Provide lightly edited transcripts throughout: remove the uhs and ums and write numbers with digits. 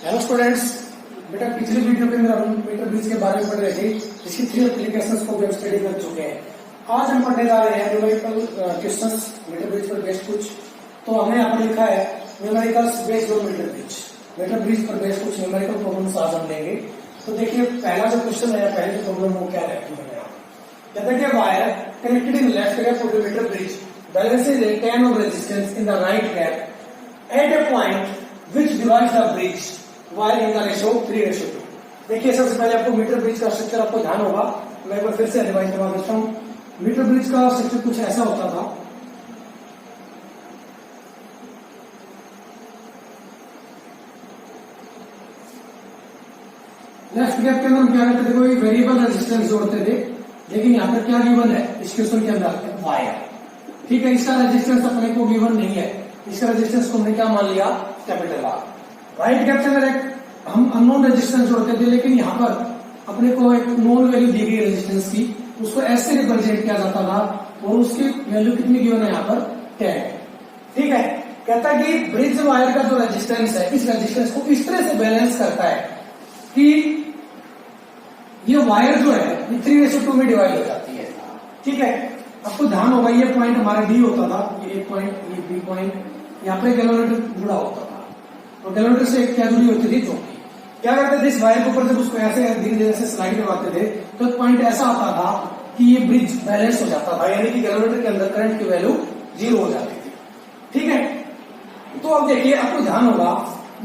Hello students, बेटा पिछली video के अंदर हम मीटर ब्रिज के बारे में पढ़ रहे थे, जिसकी 3 एप्लीकेशंस को भी हम स्टडी कर चुके हैं। आज हम पढ़ने जा रहे हैं न्यूमेरिकल क्वेश्चंस मीटर ब्रिज पर बेस्ड कुछ। तो हमने यहाँ पर लिखा है numericals based on metre bridge. Metre bridge पर बेस्ड कुछ न्यूमेरिकल प्रॉब्लम्स आज हम लेंगे। तो देखिए पहला जो क्वेश्चन है, पहली जो प्रॉब्लम वो क्या रहती है, कहते हैं wire connected in left gap of the metre bridge balances a 10 of resistance in the right gap at a point which divides the bridge while in the ratio 3:2। देखिए सबसे पहले आपको मीटर ब्रिज का स्ट्रक्चर आपको ध्यान होगा। मैं एक बार फिर से रिवाइज करवा देता हूँ। मीटर ब्रिज का स्ट्रक्चर कुछ ऐसा होता था। लेफ्ट गैप के अंदर हम क्या करते थे, कोई वेरिएबल रेजिस्टेंस जोड़ते थे, लेकिन यहाँ पर क्या गिवन है इस क्वेश्चन के अंदर, वायर। ठीक है, इसका रेजिस्टेंस अपने को गिवन नहीं है, इसका रेजिस्टेंस को हमने क्या मान लिया, कैपिटल आर। राइट गैप के अंदर एक हम अननोन रेजिस्टेंस जोड़ते थे, लेकिन यहाँ पर अपने को एक नोन वैल्यू दी गई रेजिस्टेंस की, उसको ऐसे रिप्रेजेंट किया जाता था और उसकी वैल्यू कितनी गिवन है यहाँ पर, 10। ठीक है, कहता है कि ब्रिज वायर का जो रेजिस्टेंस है, इस रेजिस्टेंस को इस तरह से बैलेंस करता है कि ये वायर जो है 3:2 में डिवाइड हो जाती है। ठीक है, आपको ध्यान होगा ये पॉइंट हमारा डी होता था, ये एक पॉइंट, ये बी पॉइंट, यहाँ पे गैल्वेनोमीटर जुड़ा होता था। तो गैल्वेनोमीटर से क्या जुड़ी होती थी, चौकी। क्या करते थे, इस वायर के ऊपर जब उसको ऐसे धीरे धीरे से स्लाइड करवाते थे तो एक पॉइंट ऐसा आता था कि ये ब्रिज बैलेंस हो जाता था, यानी कि गैल्वेनोमीटर के अंदर करंट की वैल्यू 0 हो जाती थी। ठीक है, तो अब देखिए आपको ध्यान होगा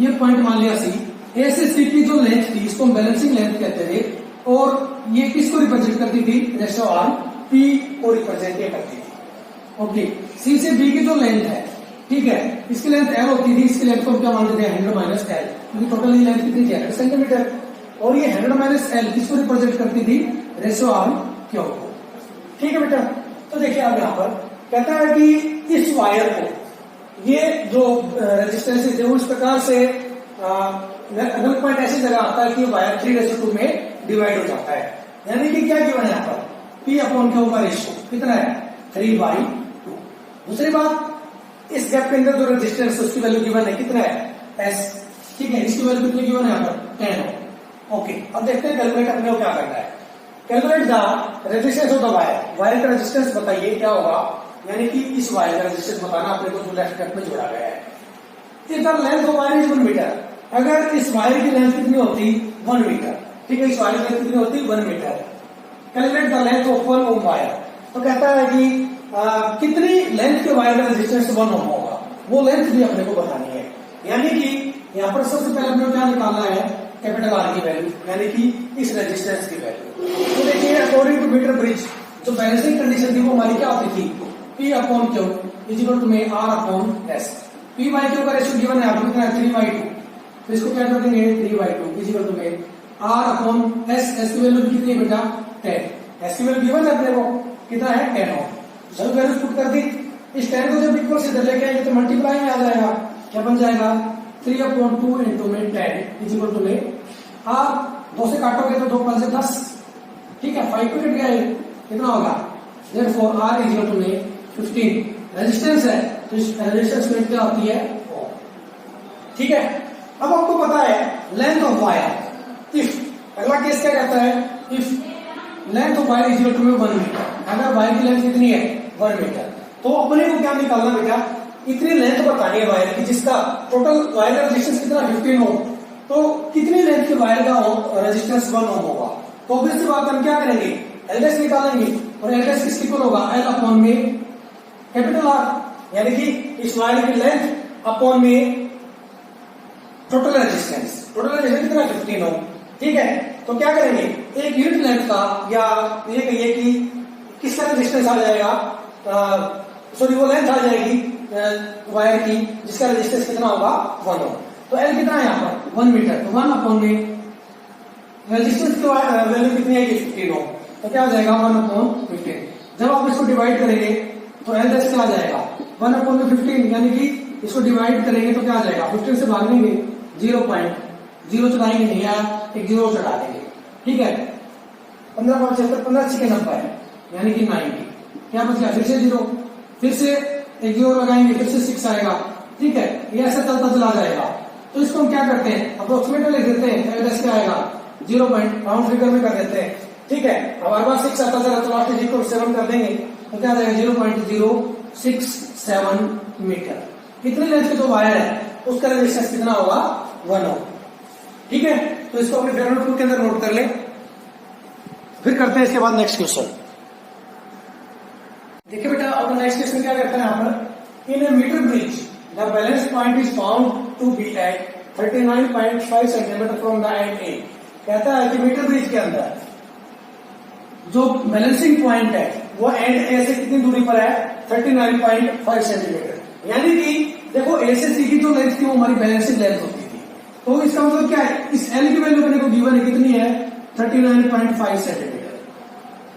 ये पॉइंट मान लिया सी, ए से सी की जो लेंथ थी इसको हम बैलेंसिंग लेंथ कहते थे, और ये किसको रिप्रेजेंट करती थी, रेशियो आर पी को रिप्रेजेंट करती थी। ओके, सी से बी की जो लेंथ है, ठीक है, इसकी लेंथ एल होती थी, इसकी लेंथ को हम क्या मानते थे, 100 माइनस एल, क्योंकि टोटल ये लेंथ कितनी थी, 100 सेंटीमीटर, और ये 100 माइनस एल किसको रिप्रेजेंट करती थी, रेशियो आर क्यू को। ठीक है बेटा, तो देखिए अब यहाँ पर कहता है कि इस वायर को ये जो रेजिस्टेंस है इस प्रकार से अगल पॉइंट ऐसी जगह आता है कि वायर 3:2 में डिवाइड हो जाता है, यानी कि क्या गिवन है यहाँ पर, P अपॉन Q का रेशियो कितना है, 3/2। दूसरी बात, इस गैप के अंदर जो रेजिस्टेंस है उसकी वैल्यू गिवन है, कितना है, S। ठीक है, इसकी वैल्यू कितनी गिवन है यहाँ पर, 10। ओके, अब देखते हैं कैलकुलेट अपने को क्या करना है। Calculate the resistance of the wire, wire का रेजिस्टेंस बताइए क्या होगा, यानी कि इस वायर का रेजिस्टेंस बताना अपने को जो लेफ्ट गैप में जोड़ा गया है। इधर length of wire is 1 metre, अगर इस वायर की लेंथ कितनी होती, 1 मीटर। ठीक है, इस वायर की लेंथ कितनी होती, 1 metre. Calculate the length of 1 ohm wire, तो कहता है कि कितनी लेंथ के वायर का रेजिस्टेंस 1 ओम होगा, वो लेंथ भी अपने को बतानी है। यानी कि यहाँ पर सबसे पहले अपने को क्या निकालना है, कैपिटल आर की वैल्यू, यानी कि इस रेजिस्टेंस की वैल्यू। तो देखिए अकॉर्डिंग टू मीटर ब्रिज जो बैलेंसिंग कंडीशन थी वो हमारी क्या होती थी, P upon Q is equal to में R upon S। P by Q का रेशियो गिवन है आपको कितना है, 3/2, तो इसको क्या कर देंगे, 3/2 इज इक्वल टू में R अपॉन S। S की वैल्यू कितनी है बेटा, 10। S की वैल्यू गिवन है अपने को कितना है, 10 ओम। जब वैल्यू पुट कर दी, इस 10 को जब इक्वल से इधर लेके आएंगे तो मल्टीप्लाई में आ जाएगा, क्या बन जाएगा, 3/2 इंटू में 10 इज इक्वल टू में R, 2 से काटोगे तो 2 5 से 10। ठीक है, 5 को कट गया, कितना होगा, therefore R is equal to में 15। रेजिस्टेंस है तो इस रेजिस्टेंस में क्या होती है, ओम। ठीक है, अब आपको पता है लेंथ ऑफ वायर। इफ अगला केस क्या कहता है, if length of wire is equal to में 1 मीटर, अगर वायर की लेंथ कितनी है, 1 मीटर, तो अपने को क्या निकालना बेटा, इतनी लेंथ बतानी है वायर की जिसका टोटल वायर का रेजिस्टेंस कितना, 15 ओम। तो कितनी लेंथ के वायर का रेजिस्टेंस 1 ओम होगा, तो ऑब्वियसली बात हम क्या करेंगे, एलएस निकालेंगे, और एलएस किसके इक्वल होगा, एल अपॉन में कैपिटल आर, यानी कि इस वायर की लेंथ अपॉन में टोटल रेजिस्टेंस। टोटल रेजिस्टेंस कितना, 15 ओम। ठीक है, तो क्या करेंगे, एक यूनिट लेंथ का, या ये कहिए कि किसका रेजिस्टेंस आ जाएगा, सॉरी वो लेंथ आ जाएगी वायर की जिसका रेजिस्टेंस कितना होगा, 1 ओम। तो एल कितना है यहाँ पर, 1 मीटर, तो 1 अपॉन में रेजिस्टेंस की वैल्यू कितनी है, 15 ओम, तो क्या आ जाएगा, 1/15। जब आप इसको डिवाइड करेंगे तो एल दस क्या आ जाएगा, 1/15, यानी कि इसको डिवाइड करेंगे तो क्या आ जाएगा, 15 से भागेंगे 0.0 चलाएंगे नहीं, या एक 0 चढ़ा देंगे। ठीक है, 15/75 यानी कि 90, क्या बच गया, फिर से 0, फिर से एक 0 लगाएंगे, फिर से 6 आएगा। ठीक है, ये ऐसा चलता चला जाएगा। तो इसको हम क्या करते हैं, अप्रोक्सीमेटली लिख देते हैं, एलएस क्या आएगा 0 राउंड फिगर में कर देते हैं। ठीक है, अब हमारे पास 6 आता है तो लास्ट डिजिट को 7 कर देंगे तो क्या आ जाएगा 0.067 मीटर। कितने लेंथ के जो वायर है उसका रेजिस्टेंस कितना होगा 1 ओम। ठीक है, तो इसको अपने फेवरेट बुक के अंदर नोट कर ले। फिर करते हैं इसके बाद नेक्स्ट क्वेश्चन। देखिए बेटा, अब नेक्स्ट क्वेश्चन क्या करता है यहाँ पर, in a metre bridge the balance point is found to be at 39.5 centimetre from the end A. कहता है कि मीटर ब्रिज के अंदर जो बैलेंसिंग पॉइंट है वो एंड ए से कितनी दूरी पर है 39.5 सेंटीमीटर। यानी कि देखो ए से सी की जो लेंथ थी वो हमारी बैलेंसिंग लेंथ होती थी, तो इसका मतलब क्या है, इस एल की वैल्यू अपने को गिवन है कितनी है 39.5 सेंटीमीटर।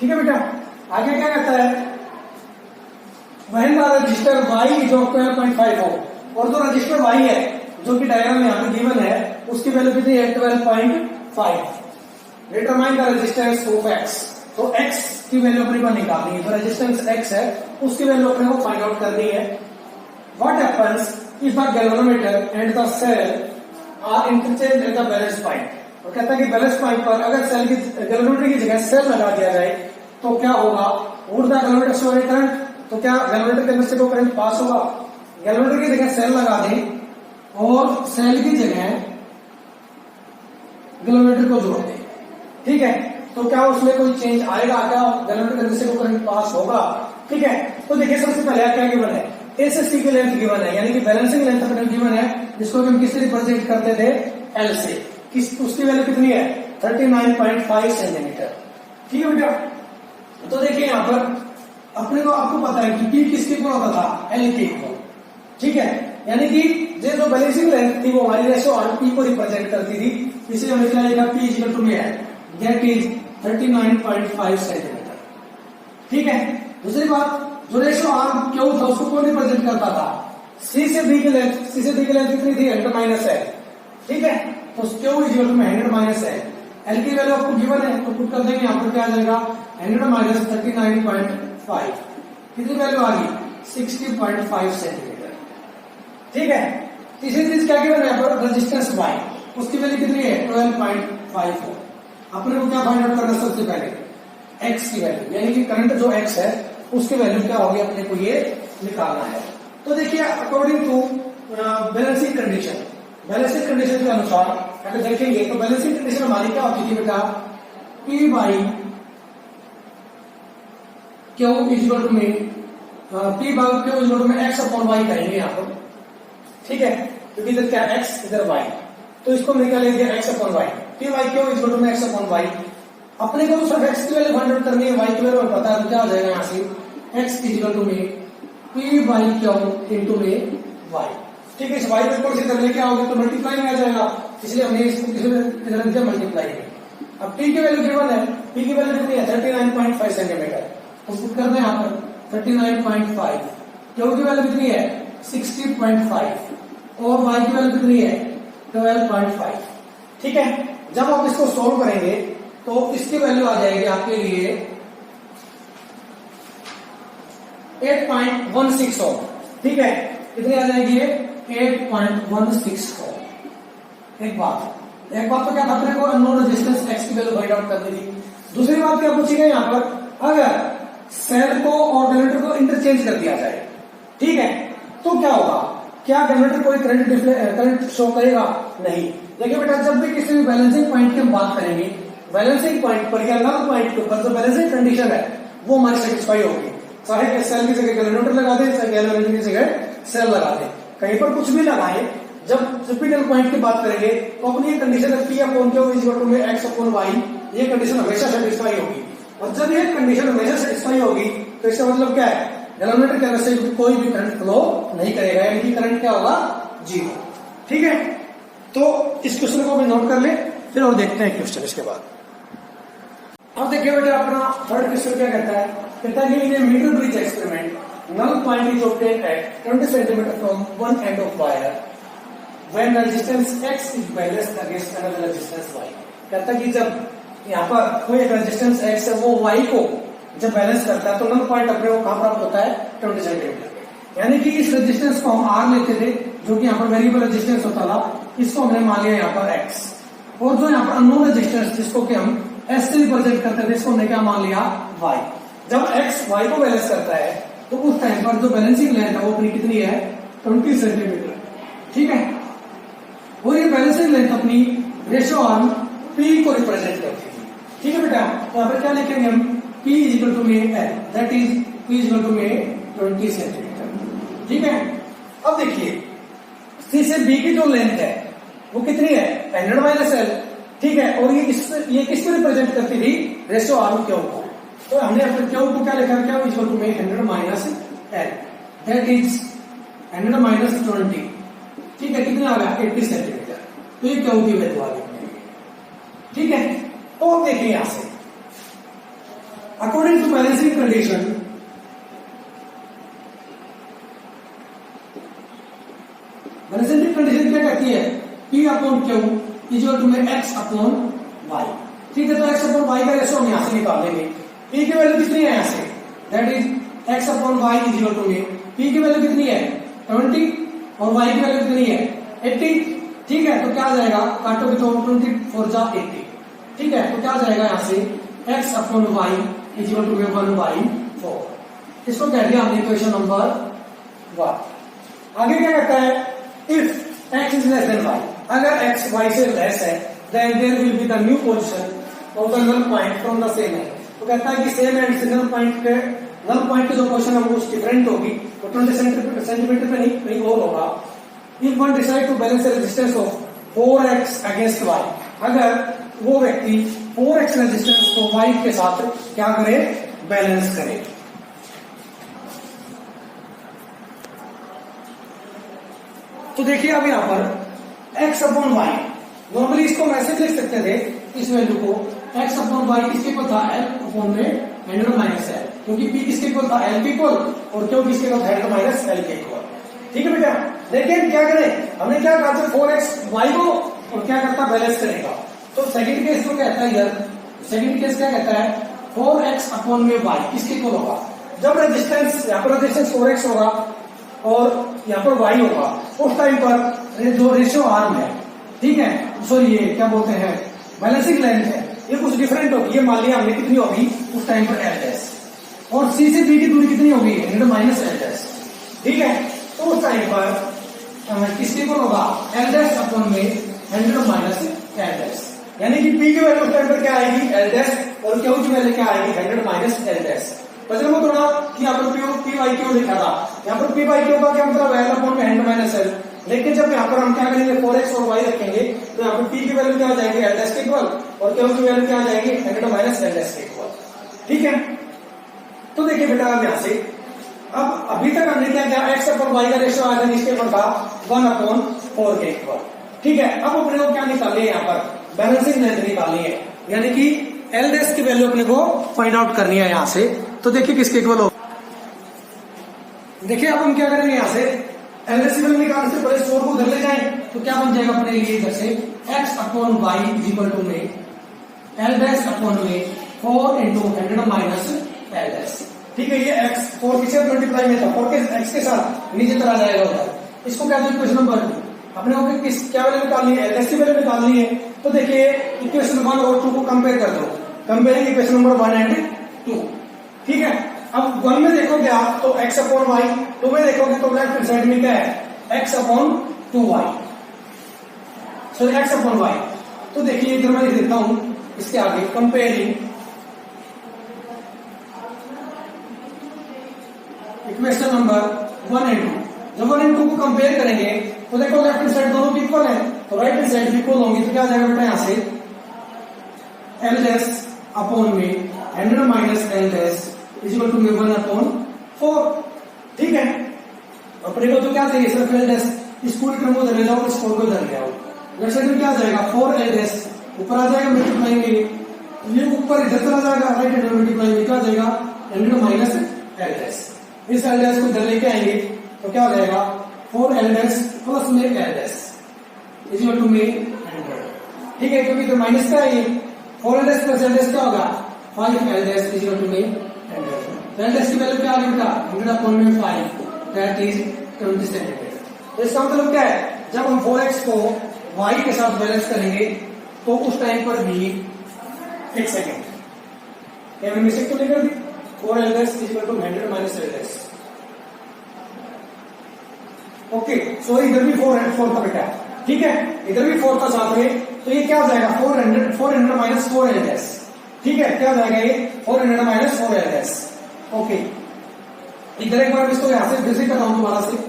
ठीक है बेटा, आगे क्या कहता है, वह रजिस्टर वाई जो 12.5 हो और जो रजिस्टर वाई है जो कि डायग्राम में यहाँ पे गिवन है उसकी वैल्यू कितनी है 12.5। Determine the resistance of x, तो एक्स की वैल्यू अपने को निकालनी है, तो रेजिस्टेंस एक्स है उसकी वैल्यू अपने को फाइंड आउट करनी है। What happens if the galvanometer and the cell are interchange at the balance point. और कहता है कि बैलेंस पॉइंट पर अगर सेल की गैल्वेनोमीटर की जगह सेल लगा दिया जाए तो क्या होगा, would the galvanometer show any current, तो क्या गैल्वेनोमीटर के अंदर से कोई करंट पास होगा। गैल्वेनोमीटर की जगह सेल लगा दें और सेल की जगह गैल्वेनोमीटर को जोड़ दें, ठीक है, तो क्या उसमें कोई चेंज आएगा, क्या गैल्वेनोमीटर के अंदर से कोई करंट पास होगा। ठीक है, तो देखिए सबसे पहले क्या गिवन है, ए से सी की लेंथ गिवन है, यानी कि बैलेंसिंग लेंथ अपने गिवन है जिसको हम किससे रिप्रेजेंट करते थे एल से, उसकी वैल्यू कितनी है 39.5 सेंटीमीटर। ठीक है बेटा, तो देखिए यहाँ पर अपने को आपको पता है कि पी किसके इक्वल होता था एल के इक्वल। ठीक है, यानी कि जो बैलेंसिंग लेंथ थी वो हमारी रेशो ऑन पी को रिप्रेजेंट करती थी, इसलिए हमें क्या लिखा पी इक्वल टू में है दैट इज 39.5 सेंटीमीटर। ठीक है, दूसरी बात जो रेशो आर क्यू था उसको कौन रिप्रेजेंट करता था, सी से बी की लेंथ, सी से बी की लेंथ कितनी थी 100 माइनस है। ठीक है, तो Q is equal to 100 minus है, एल की वैल्यू आपको गिवन है तो पुट कर देंगे, यहाँ पर क्या आ जाएगा 100 माइनस 39.5, कितनी वैल्यू आ गई 60.5 सेंटीमीटर। ठीक है, तीसरी चीज क्या गिवन है यहाँ पर रेजिस्टेंस वाई, उसकी वैल्यू कितनी है 12.5 हो। अपने को क्या फाइंड आउट करना सबसे पहले एक्स की वैल्यू, यानी कि करंट जो एक्स है उसकी वैल्यू क्या होगी अपने को ये निकालना है। तो देखिए according to balancing condition, balancing condition के अनुसार अगर देखेंगे तो बैलेंसिंग कंडीशन हमारी क्या होती थी बेटा, P by Q equal to में P by Q equal to में एक्स अपॉन वाई करेंगे यहाँ पर। ठीक है, क्योंकि इधर क्या एक्स इधर वाई, तो इसको निकालेंगे x upon y, P by Q equal to में एक्स अपॉन वाई। अपने को तो सिर्फ एक्स की वैल्यू फाइंड आउट करनी है, वाई की वैल्यू पता है, तो क्या हो जाएगा यहाँ से एक्स इक्वल टू में पी बाई क्यू इंटू में वाई। ठीक है, इस वाई को से करने क्या होगा तो मल्टीप्लाई में आ जाएगा, इसलिए हमने इसको इधर किया मल्टीप्लाई में। अब टी की वैल्यू गिवन है, टी की वैल्यू कितनी है 39.5 सेंटीमीटर, तो पुट कर दें यहाँ पर 39.5, क्यू की वैल्यू कितनी है 60.5 और वाई की वैल्यू कितनी है 12.5। ठीक है, जब आप इसको सोल्व करेंगे तो इसकी वैल्यू आ जाएगी आपके लिए 8.16 ओम। ठीक है, कितनी आ जाएगी 8.16 ओम। एक बात तो क्या था अपने को अननोन रेजिस्टेंस एक्स की वैल्यू फाइंड आउट करनी थी। दूसरी बात क्या पूछी गई यहाँ पर, अगर सेल को और जनरेटर को इंटरचेंज कर दिया जाए, ठीक है, तो क्या होगा, क्या जनरेटर कोई करंट शो करेगा, नहीं। देखिए बेटा, जब भी किसी भी बैलेंसिंग पॉइंट की हम बात करेंगे, बैलेंसिंग पॉइंट पर या नल पॉइंट के ऊपर जो बैलेंसिंग कंडीशन है वो हमारी सेटिस्फाई होगी, चाहे सेल की जगह जनरेटर लगा दे, चाहे जनरेटर की जगह सेल लगा दे, कहीं पर कुछ भी लगाए, जब क्रिटिकल पॉइंट की बात करेंगे तो अपनी ये condition P upon Q is equal to में एक्स अपॉन वाई, ये कंडीशन हमेशा सेटिस्फाई होगी। और जब ये कंडीशन हमेशा सेटिस्फाई होगी तो इसका मतलब क्या है, गैल्वेनोमीटर के अंदर से कोई भी करंट फ्लो नहीं करेगा, यानी कि करंट क्या होगा 0। ठीक है, तो इस क्वेश्चन को भी नोट कर ले, फिर और देखते हैं क्वेश्चन इसके बाद। अब देखिए बेटा, अपना थर्ड क्वेश्चन क्या कहता है कि in a metre bridge experiment null point is obtained at 20 cm from one end of wire when resistance x is balanced against another resistance y। कहता है कि जब यहाँ पर कोई एक रेजिस्टेंस x है वो y को जब बैलेंस करता है तो नल पॉइंट अपने को कहां प्राप्त होता है 20 सेंटीमीटर। यानी कि इस रेजिस्टेंस को हम r लेते थे, जो कि यहाँ पर वेरिएबल रेजिस्टेंस होता था, इसको हमने मान लिया यहाँ पर x, और जो यहाँ पर अननोन रेजिस्टेंस जिसको कि हम s से रिप्रेजेंट करते थे, इसको हमने क्या मान लिया y। जब x y को बैलेंस करता है तो उस टाइम पर जो बैलेंसिंग लेंथ है वो अपनी कितनी है 20 सेंटीमीटर, ठीक है। और ये बैलेंसिंग लेंथ अपनी रेशियो आर्म P को रिप्रेजेंट करती थी, ठीक है बेटा। तो यहाँ पर क्या लिखेंगे हम, P इक्वल टू में L, that is P equal to में 20 सेंटीमीटर, ठीक है। अब देखिए C से B की जो लेंथ है वो कितनी है 100 माइनस L, ठीक है। और ये किसको रिप्रेजेंट करती थी, रेशियो आर्म क्यू को। तो हमने अपने क्यू को क्या लिखा, क्या इक्वल टू में 100 minus L, that is 100 minus 20, ठीक है। कितना आ गया 80 सेंटीमीटर। तो ये क्यू की वैल्यू आ गई, ठीक है। तो अब देखिए यहां से according to balancing condition, balancing condition क्या कहती है, P upon Q equal to में x अपॉन y, ठीक है। तो x अपॉन y का रेशियो हम यहां से निकाल लेंगे। P की वैल्यू कितनी है यहां से, that is x upon y equal to में P की वैल्यू कितनी है 20 और y की वैल्यू कितनी है 80, ठीक है। तो क्या आ जाएगा, काटोगे तो 20 4 जा 80, ठीक है। तो क्या आ जाएगा यहां से x upon y equal to में 1/4। इसको कह दिया हमने इक्वेशन नंबर 1। आगे क्या कहता है, if x is less than y, अगर x y से लेस है then there will be the new position of the null point from the same end. तो कहता है कि सेम एंड से नल पॉइंट के जो पोजीशन है वो डिफरेंट होगी, तो 20 सेंटीमीटर पे नहीं कहीं और होगा। If one decide to balance the resistance of 4x against y, अगर वो व्यक्ति 4x रेजिस्टेंस को y के साथ क्या करे, बैलेंस करे। तो देखिए अब यहां पर x अपॉन y, नॉर्मली इसको मैसेज लिख सकते थे इस वैल्यू को, x अपॉन y किसके इक्वल था L अपॉन में 100 माइनस L, क्योंकि P किसके इक्वल था L के इक्वल और Q किसके इक्वल 100 माइनस L के इक्वल, ठीक है बेटा। लेकिन क्या करें, हमने क्या कहा था 4x y को और क्या करता बैलेंस करेगा। तो सेकंड केस को कहता है यार, सेकंड केस क्या कहता है 4x अपॉन में y किसके इक्वल होगा, जब रेजिस्टेंस यहाँ पर रेजिस्टेंस 4x होगा और यहाँ पर y होगा, उस टाइम पर जो रेशियो आर्म है, ठीक है, सॉरी ये क्या बोलते हैं बैलेंसिंग लेंथ है, ये कुछ डिफरेंट होगी। ये मान लिया हमने कितनी होगी उस टाइम पर L डैश, और C से B की दूरी कितनी होगी 100 माइनस L डैश, ठीक है। तो उस टाइम पर किसके इक्वल होगा L डैश अपॉन में 100 माइनस L डैश, यानी कि P की वैल्यू उस टाइम पर क्या आएगी L डैश और Q की वैल्यू क्या आएगी 100 माइनस L डैश। बचने को थोड़ा कि यहाँ पर P y Q लिखा था, यहाँ पर P y Q का क्या मतलब L अपॉन में 100 माइनस L, लेकिन जब यहाँ पर हम क्या करेंगे 4x और y रखेंगे तो यहाँ पर P की वैल्यू क्या आ जाएगी L डैश के इक्वल और Q की वैल्यू क्या आ जाएगी 100 माइनस L डैश के इक्वल, ठीक है। तो देखिए बेटा अब यहाँ से अब अभी तक हमने क्या किया, x अपॉन y का रेशियो आया था जिसके इक्वल था 1/4 के इक्वल, ठीक है। अब अपने को क्या निकालनी है, यहाँ पर बैलेंसिंग लेंथ निकालनी है, यानी कि L डैश की वैल्यू अपने को फाइंड आउट करनी है यहाँ से। तो देखिए किसके इक्वल हो, देखिए अब हम क्या करेंगे यहाँ से L डैश की वैल्यू निकालने से पहले 4 को उधर ले जाएं तो क्या बन जाएगा अपने लिए इधर से x upon y equal to में L डैश अपॉन में 4 into 100 माइनस L डैश, ठीक है। ये x 4 किससे मल्टीप्लाई में था, 4 के x के साथ नीचे चला जाएगा उधर, इसको क्या क्वेश्चन नंबर 2 अपने को किस क्या वैल्यू निकालनी है, L डैश की वैल्यू निकालनी है। तो देखिए इक्वेशन 1 और 2 को कंपेयर कर दो, कंपेयरिंग इक्वेशन नंबर 1 एंड 2, ठीक है। अब 1 में देखोगे आप तो x अपॉन y, 2 में देखोगे तो लेफ्ट हैंड साइड में क्या है x upon 2y, sorry x upon y। तो देखिए इधर मैं लिख देता हूं इसके आगे कंपेयरिंग इक्वेशन नंबर 1 एंड 2। जब 1 एंड 2 को कंपेयर करेंगे तो देखो लेफ्ट हैंड साइड दोनों की इक्वल है तो राइट हैंड साइड भी इक्वल होंगी, तो क्या आ जाएगा बेटा यहां से L डैश अपॉन में 100 minus L dash equal to 1/4, ठीक है। अपने को तो क्या चाहिए सिर्फ L डैश, इस पूरे क्रम को धर ले जाओ, इस 4 को धर ले आओ, लेफ्ट साइड में क्या आ जाएगा 4L डैश ऊपर आ जाएगा मल्टीप्लाई में, ये ऊपर इधर चला जाएगा राइट हैंड मल्टीप्लाई में क्या आ जाएगा 100 माइनस L डैश, इस L डैश को इधर लेके आएंगे तो क्या हो जाएगा 4L डैश प्लस में L डैश इक्वल टू में 100, ठीक है। क्योंकि इधर माइनस का है 4L dash plus L dash क्या होगा 5L डैश इक्वल टू में 100। L डैश की वैल्यू क्या आ गई बेटा 100 अपॉन में 5 दैट इज 20 सेंटीमीटर। तो इसका मतलब क्या है, जब हम 4x को y के साथ बैलेंस करेंगे तो उस टाइम पर भी एक सेकेंड मिस्टेक तो नहीं कर दी 4 LS equal to 100 minus LS okay so इधर भी 4 का बेटा ठीक है इधर भी 4 का साथ में तो ये क्या हो जाएगा 400 माइनस 4 LS ठीक है क्या हो जाएगा ये 400 माइनस 4 LS ओके इधर एक बार इसको यहां से फिर से करता हूं दोबारा से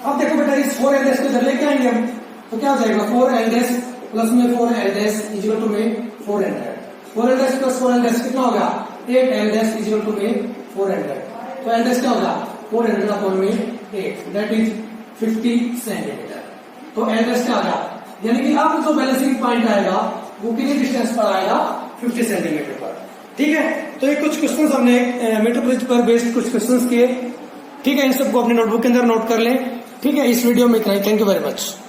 अब देखो बेटा इस 4 LS को इधर लेके आएंगे हम तो क्या हो जाएगा 4 LS प्लस में 4 LS इक्वल टू में 400 4 LS प्लस 4 LS कितना होगा 8 LS इक्वल टू में 400 तो LS क्या होगा 400 अपॉन में 8 दैट इज 50 सेंटीमीटर तो LS क्या होगा यानी कि अब जो बैलेंसिंग पॉइंट आएगा वो कितनी डिस्टेंस पर आएगा 50 सेंटीमीटर पर ठीक है तो ये कुछ क्वेश्चंस हमने मीटर ब्रिज पर बेस्ड कुछ क्वेश्चंस किए ठीक है इन सबको अपनी नोटबुक के अंदर नोट कर लें ठीक है इस वीडियो में इतना ही थैंक यू वेरी मच